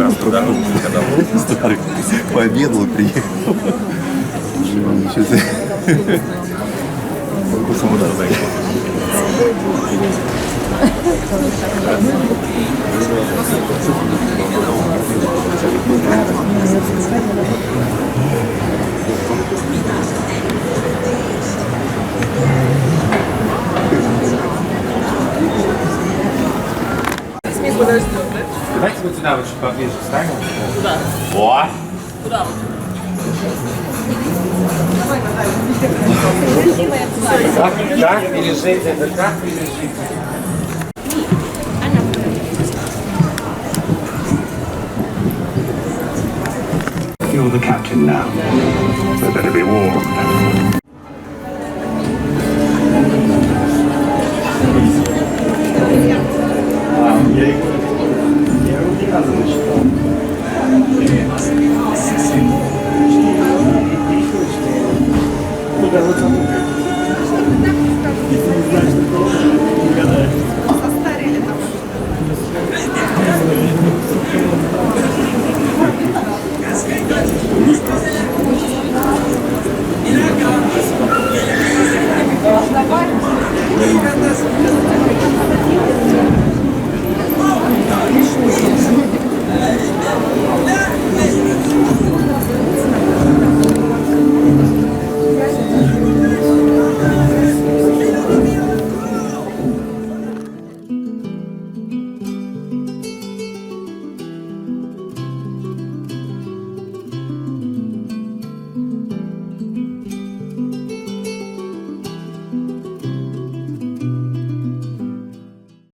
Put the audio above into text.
прекрасную дорогу, когда мы Старый пообедал, приехал. Сейчас Давайте вот сюда вот чуть поближе встанем. Куда? О! Куда вот? Как пережить это? Как пережить? You're the captain now. So better be warned.